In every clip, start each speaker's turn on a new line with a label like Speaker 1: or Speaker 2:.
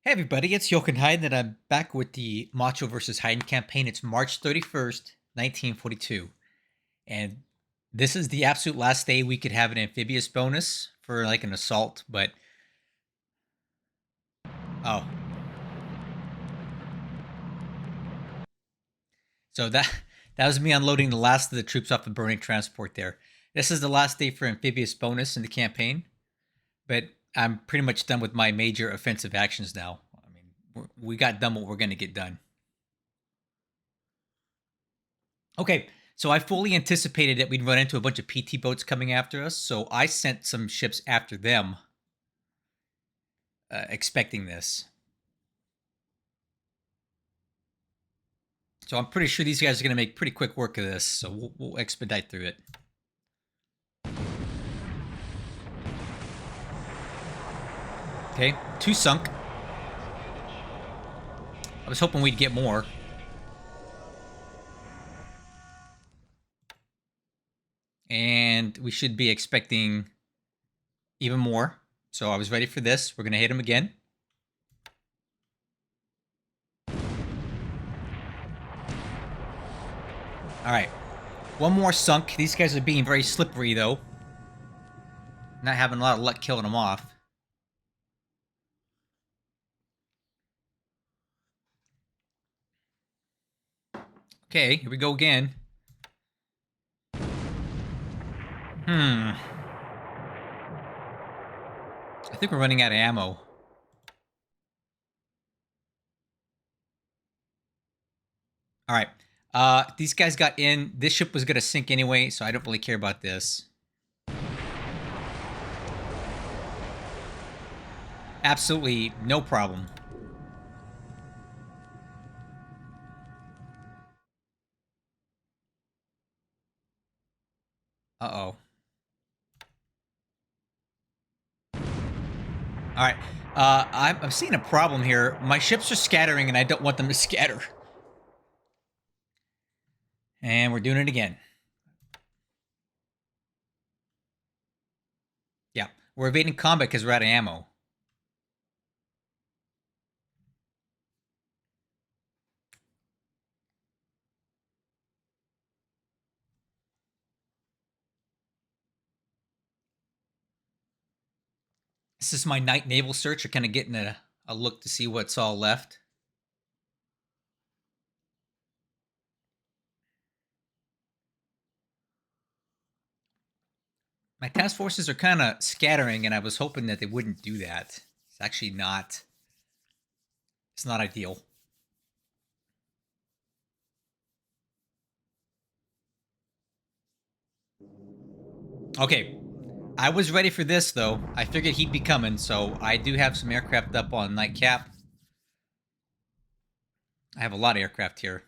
Speaker 1: Hey everybody, it's Jochen Heiden, and I'm back with the Macho versus Heiden campaign. It's March 31st, 1942. And this is the absolute last day we could have an amphibious bonus for like an assault, but oh. So that was me unloading the last of the troops off the burning transport there. This is the last day for amphibious bonus in the campaign, but I'm pretty much done with my major offensive actions now. I mean, we got done what we're going to get done. Okay, so I fully anticipated that we'd run into a bunch of PT boats coming after us, so I sent some ships after them, expecting this. So I'm pretty sure these guys are going to make pretty quick work of this, so we'll expedite through it. Okay, 2 sunk. I was hoping we'd get more. And we should be expecting even more. So I was ready for this. We're going to hit him again. All right. One more sunk. These guys are being very slippery, though. Not having a lot of luck killing them off. Okay, here we go again. I think we're running out of ammo. All right. These guys got in. This ship was going to sink anyway, so I don't really care about this. Absolutely no problem. Uh-oh. All right. I'm seeing a problem here. My ships are scattering, and I don't want them to scatter. And we're doing it again. Yeah. We're evading combat because we're out of ammo. This is my night naval search. We're kind of getting a look to see what's all left. My task forces are kind of scattering, and I was hoping that they wouldn't do that. It's actually not. It's not ideal. Okay, I was ready for this, though. I figured he'd be coming, so I do have some aircraft up on Nightcap. I have a lot of aircraft here.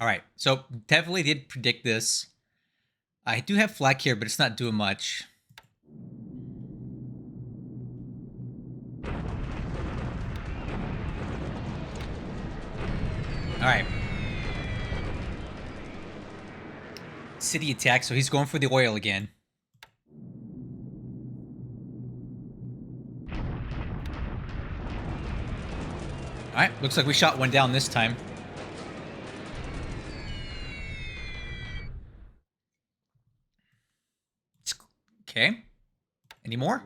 Speaker 1: All right, so definitely did predict this. I do have flak here, but it's not doing much. All right. City attack, so he's going for the oil again. All right, looks like we shot one down this time. Okay. Any more?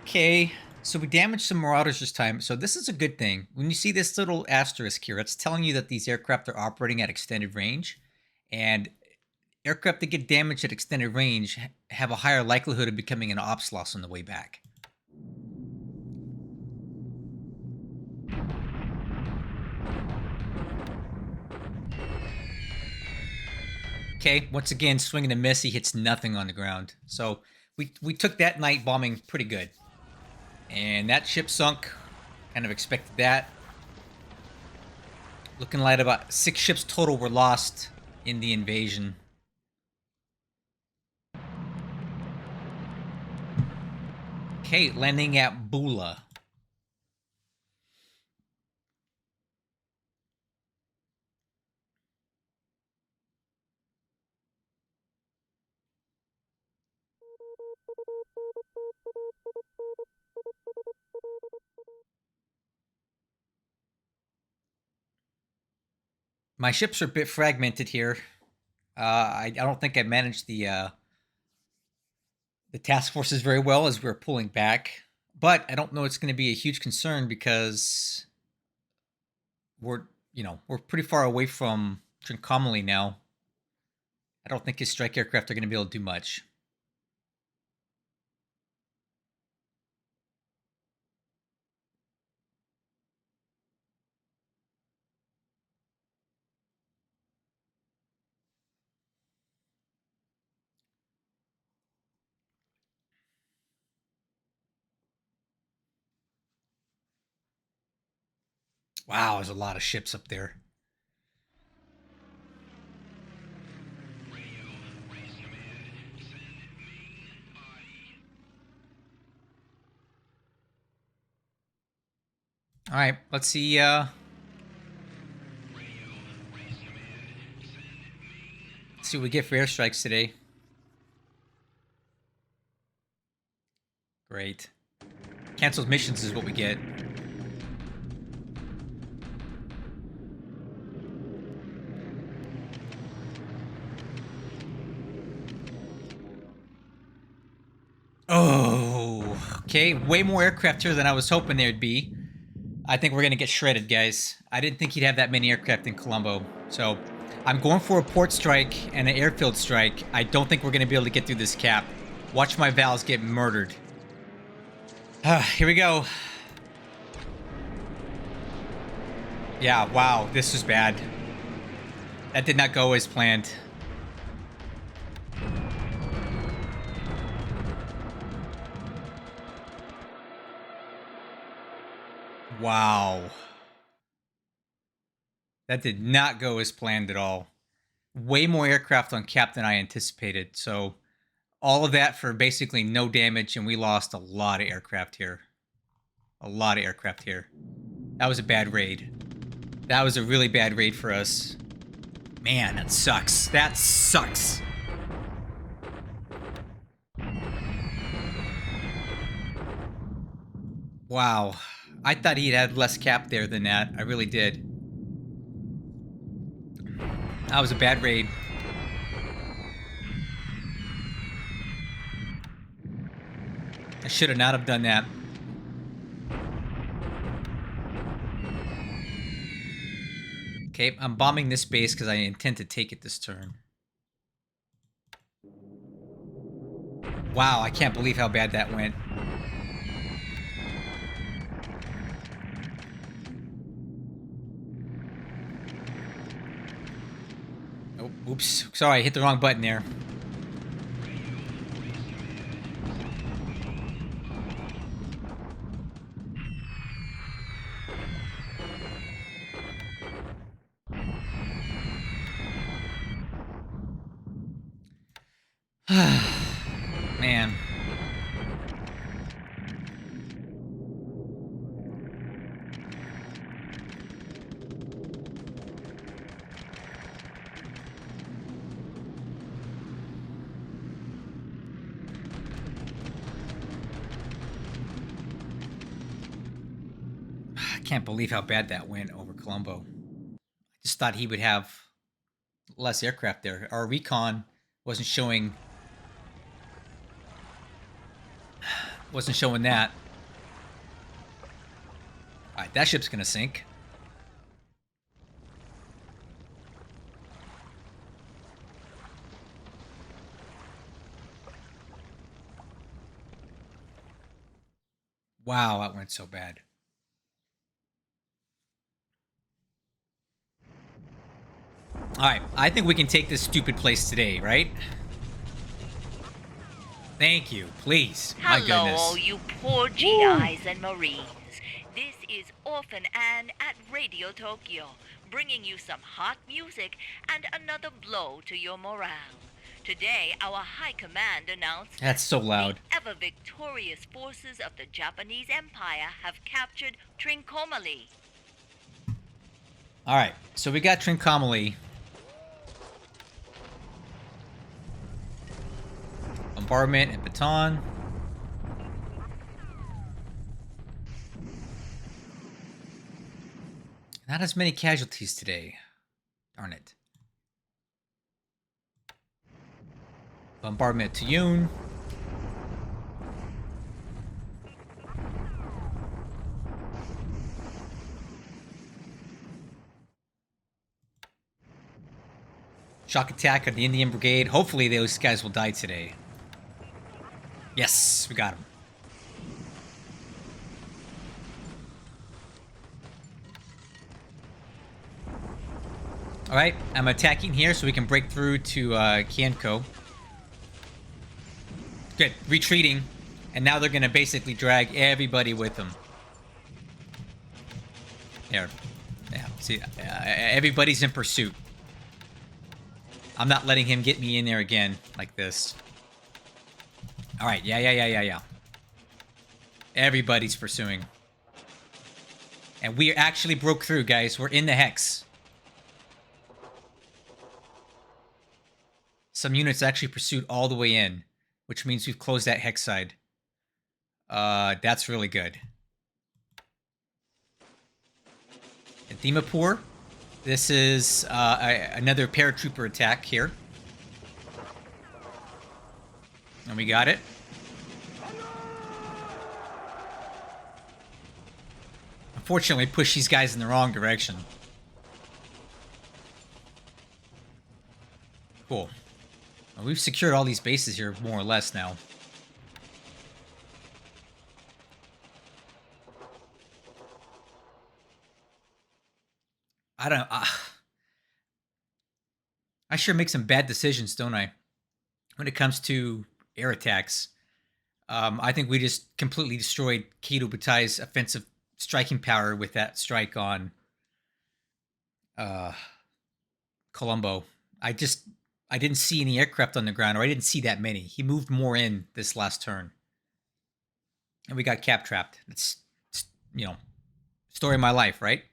Speaker 1: Okay, so we damaged some Marauders this time, so this is a good thing. When you see this little asterisk here, it's telling you that these aircraft are operating at extended range, and aircraft that get damaged at extended range have a higher likelihood of becoming an ops loss on the way back. Okay, once again, swing and a miss. He hits nothing on the ground. So we took that night bombing pretty good. And that ship sunk. Kind of expected that. Looking like about 6 ships total were lost in the invasion. Okay, landing at Bula. My ships are a bit fragmented here. I don't think I managed the task forces very well as we're pulling back. But I don't know it's going to be a huge concern because we're pretty far away from Trincomalee now. I don't think his strike aircraft are going to be able to do much. Wow, there's a lot of ships up there. All right, let's see. Let's see what we get for airstrikes today. Great. Canceled missions is what we get. Oh, okay. Way more aircraft here than I was hoping there'd be. I think we're going to get shredded, guys. I didn't think he'd have that many aircraft in Columbo. So I'm going for a port strike and an airfield strike. I don't think we're going to be able to get through this cap. Watch my Vals get murdered. Here we go. Yeah, wow. This was bad. That did not go as planned. Wow. That did not go as planned at all. Way more aircraft on cap than I anticipated. So all of that for basically no damage, and we lost a lot of aircraft here. A lot of aircraft here. That was a bad raid. That was a really bad raid for us. Man, that sucks. That sucks. Wow. I thought he'd had less cap there than that. I really did. That was a bad raid. I should have not have done that. Okay, I'm bombing this base because I intend to take it this turn. Wow, I can't believe how bad that went. Oh, oops. Sorry, I hit the wrong button there. Man. I can't believe how bad that went over Columbo. I just thought he would have less aircraft there. Our recon wasn't showing that. Alright, that ship's gonna sink. Wow, that went so bad. Alright, I think we can take this stupid place today, right? Thank you, please. My
Speaker 2: Hello,
Speaker 1: goodness.
Speaker 2: all you poor GIs and Marines. This is Orphan Anne at Radio Tokyo, bringing you some hot music and another blow to your morale. Today, our High Command announced
Speaker 1: That's so loud.
Speaker 2: the ever-victorious forces of the Japanese Empire have captured Trincomalee.
Speaker 1: All right, so we got Trincomalee. Bombardment and Baton. Not as many casualties today. Darn it. Bombardment to Yoon. Shock attack on the Indian Brigade. Hopefully those guys will die today. Yes, we got him. Alright, I'm attacking here so we can break through to Kianko. Good, retreating. And now they're going to basically drag everybody with them. There. Yeah, see, everybody's in pursuit. I'm not letting him get me in there again like this. Alright, yeah. Everybody's pursuing. And we actually broke through, guys. We're in the Hex. Some units actually pursued all the way in, which means we've closed that Hex side. That's really good. At Dimapur, this is another paratrooper attack here. And we got it. Unfortunately, push these guys in the wrong direction. Cool. Well, we've secured all these bases here, more or less, now. I don't... I sure make some bad decisions, don't I? When it comes to air attacks. I think we just completely destroyed Kido Butai's offensive striking power with that strike on Columbo. I didn't see any aircraft on the ground, or I didn't see that many. He moved more in this last turn. And we got cap trapped. It's story of my life, right?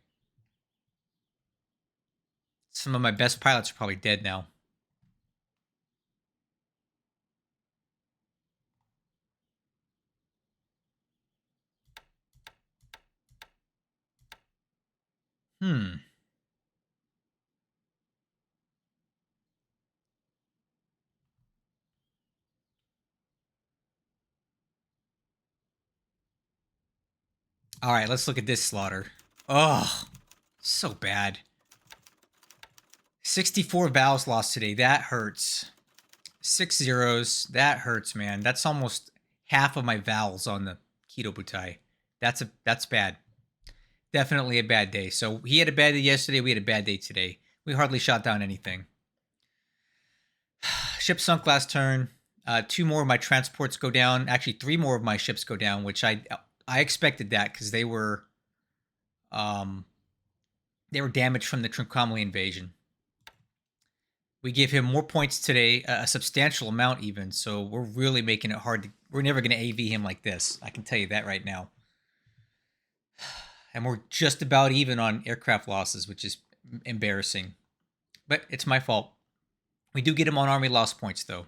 Speaker 1: Some of my best pilots are probably dead now. All right, let's look at this slaughter. Oh, so bad. 64 Vals lost today. That hurts. 6 zeros. That hurts, man. That's almost half of my Vals on the Kido Butai. That's bad. Definitely a bad day. So he had a bad day yesterday. We had a bad day today. We hardly shot down anything. Ship sunk last turn. 2 more of my transports go down. Actually, 3 more of my ships go down, which I expected that because they were damaged from the Trincomalee invasion. We gave him more points today, a substantial amount even. So we're really making it hard. We're never going to AV him like this. I can tell you that right now. And we're just about even on aircraft losses, which is embarrassing. But it's my fault. We do get him on army loss points, though.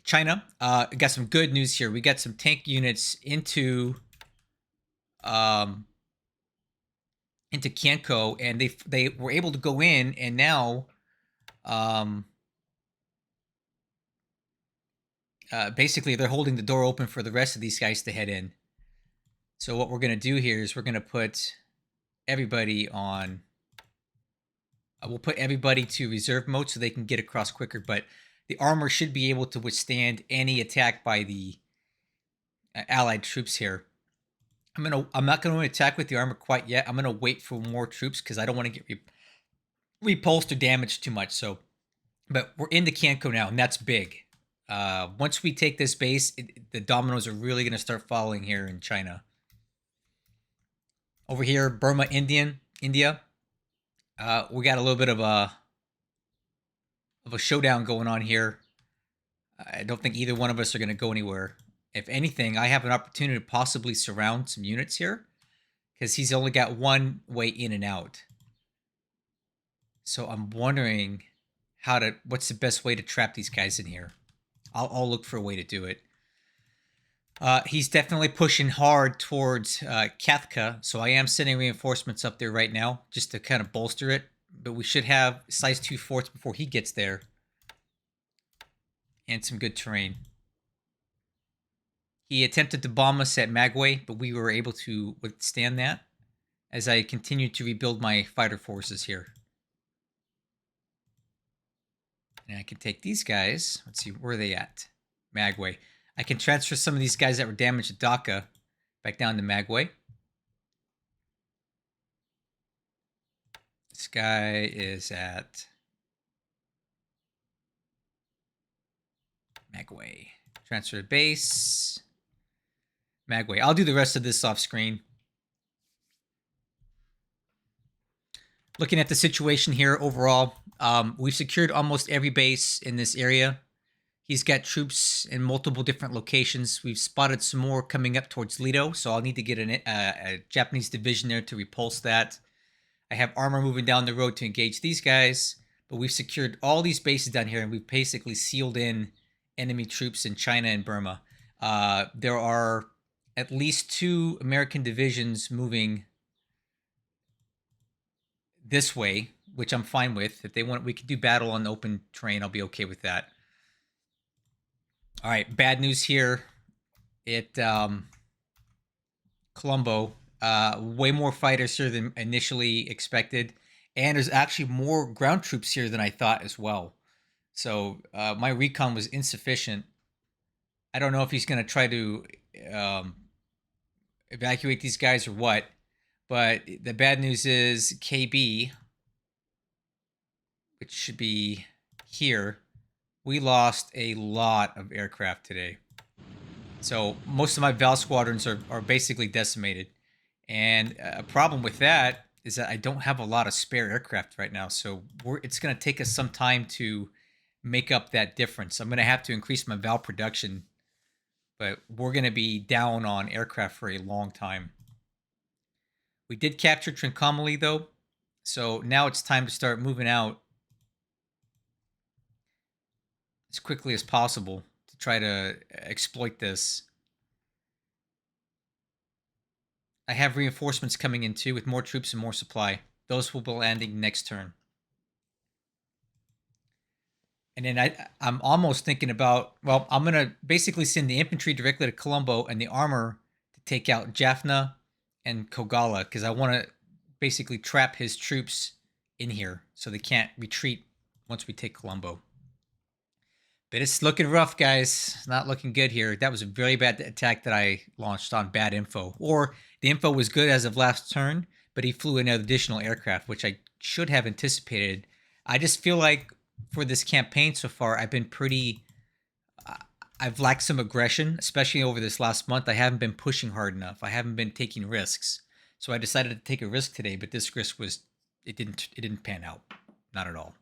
Speaker 1: China, got some good news here. We got some tank units into Kianko, and they were able to go in, and now basically they're holding the door open for the rest of these guys to head in. So what we're going to do here is we're going to put everybody on... we'll put everybody to reserve mode so they can get across quicker, but the armor should be able to withstand any attack by the allied troops here. I'm not going to attack with the armor quite yet. I'm going to wait for more troops because I don't want to get repulsed or damaged too much. So, but we're into Kianko now, and that's big. Once we take this base, the dominoes are really going to start falling here in China. Over here, Burma, India. We got a little bit of a showdown going on here. I don't think either one of us are going to go anywhere. If anything, I have an opportunity to possibly surround some units here because he's only got one way in and out. So I'm wondering what's the best way to trap these guys in here. I'll look for a way to do it. He's definitely pushing hard towards Kathka, so I am sending reinforcements up there right now just to kind of bolster it. But we should have size 2 forts before he gets there. And some good terrain. He attempted to bomb us at Magway, but we were able to withstand that as I continued to rebuild my fighter forces here. And I can take these guys. Let's see, where are they at? Magway. I can transfer some of these guys that were damaged at Dhaka back down to Magway. This guy is at Magway. Transfer to base. Magway. I'll do the rest of this off screen. Looking at the situation here overall, we've secured almost every base in this area. He's got troops in multiple different locations. We've spotted some more coming up towards Lido, so I'll need to get a Japanese division there to repulse that. I have armor moving down the road to engage these guys, but we've secured all these bases down here, and we've basically sealed in enemy troops in China and Burma. There are at least 2 American divisions moving this way, which I'm fine with. If they want, we could do battle on the open terrain. I'll be okay with that. All right, bad news here. Columbo, way more fighters here than initially expected, and there's actually more ground troops here than I thought as well. So my recon was insufficient. I don't know if he's going to try to evacuate these guys or what, but the bad news is KB, which should be here, we lost a lot of aircraft today. So most of my Val squadrons are basically decimated. And a problem with that is that I don't have a lot of spare aircraft right now. So it's going to take us some time to make up that difference. I'm going to have to increase my Val production, but we're going to be down on aircraft for a long time. We did capture Trincomalee, though. So now it's time to start moving out as quickly as possible to try to exploit this. I have reinforcements coming in too with more troops and more supply. Those will be landing next turn. And then I'm almost thinking about, well, I'm going to basically send the infantry directly to Columbo and the armor to take out Jaffna and Kogala, because I want to basically trap his troops in here so they can't retreat once we take Columbo. But it's looking rough, guys. It's not looking good here. That was a very bad attack that I launched on bad info. Or the info was good as of last turn, but he flew in additional aircraft, which I should have anticipated. I just feel like for this campaign so far, I've been pretty... I've lacked some aggression, especially over this last month. I haven't been pushing hard enough. I haven't been taking risks. So I decided to take a risk today, but this risk was... It didn't pan out. Not at all.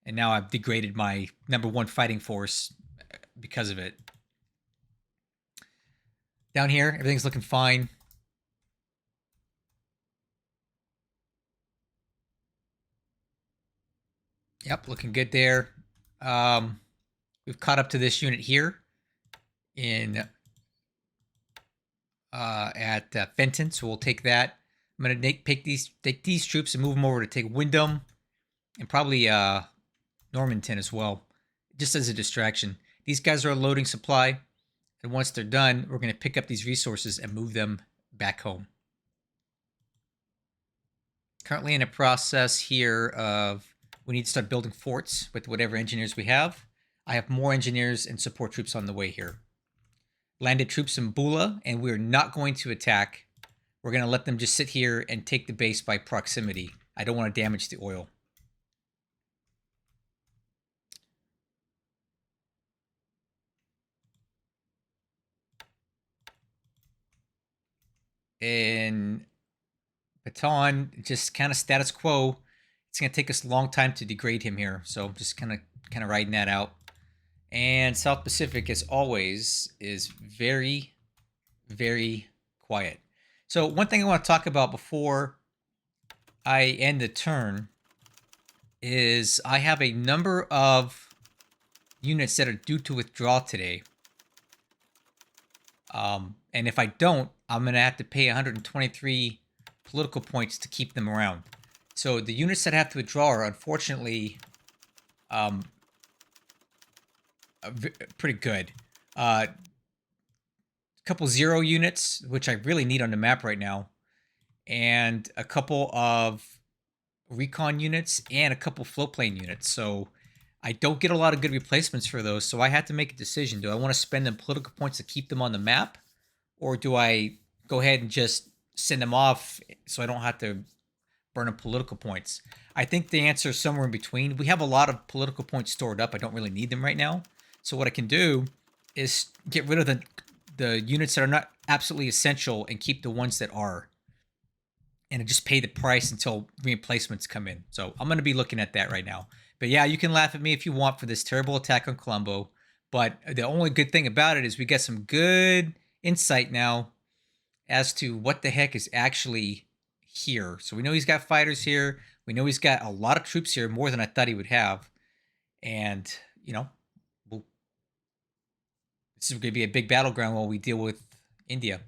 Speaker 1: And now I've degraded my #1 fighting force because of it. Down here, everything's looking fine. Yep, looking good there. We've caught up to this unit here in at Fenton, so we'll take that. I'm going to take these troops and move them over to take Wyndham and probably Normanton as well, just as a distraction. These guys are loading supply, and once they're done, we're going to pick up these resources and move them back home. Currently in a process here of we need to start building forts with whatever engineers we have. I have more engineers and support troops on the way here. Landed troops in Bula, and we're not going to attack. We're going to let them just sit here and take the base by proximity. I don't want to damage the oil. In Baton, just kind of status quo. It's gonna take us a long time to degrade him here, so just kind of riding that out. And South Pacific, as always, is very, very quiet. So one thing I want to talk about before I end the turn is I have a number of units that are due to withdraw today. And if I don't, I'm going to have to pay 123 political points to keep them around. So the units that have to withdraw are unfortunately pretty good. A couple 0 units, which I really need on the map right now, and a couple of recon units and a couple float plane units. So I don't get a lot of good replacements for those. So I had to make a decision. Do I want to spend them political points to keep them on the map? Or do I go ahead and just send them off so I don't have to burn up political points? I think the answer is somewhere in between. We have a lot of political points stored up. I don't really need them right now. So what I can do is get rid of the units that are not absolutely essential and keep the ones that are. And just pay the price until replacements come in. So I'm going to be looking at that right now. But yeah, you can laugh at me if you want for this terrible attack on Columbo. But the only good thing about it is we get some good insight now as to what the heck is actually here. So we know he's got fighters here. We know he's got a lot of troops here, more than I thought he would have. And, you know, this is going to be a big battleground while we deal with India.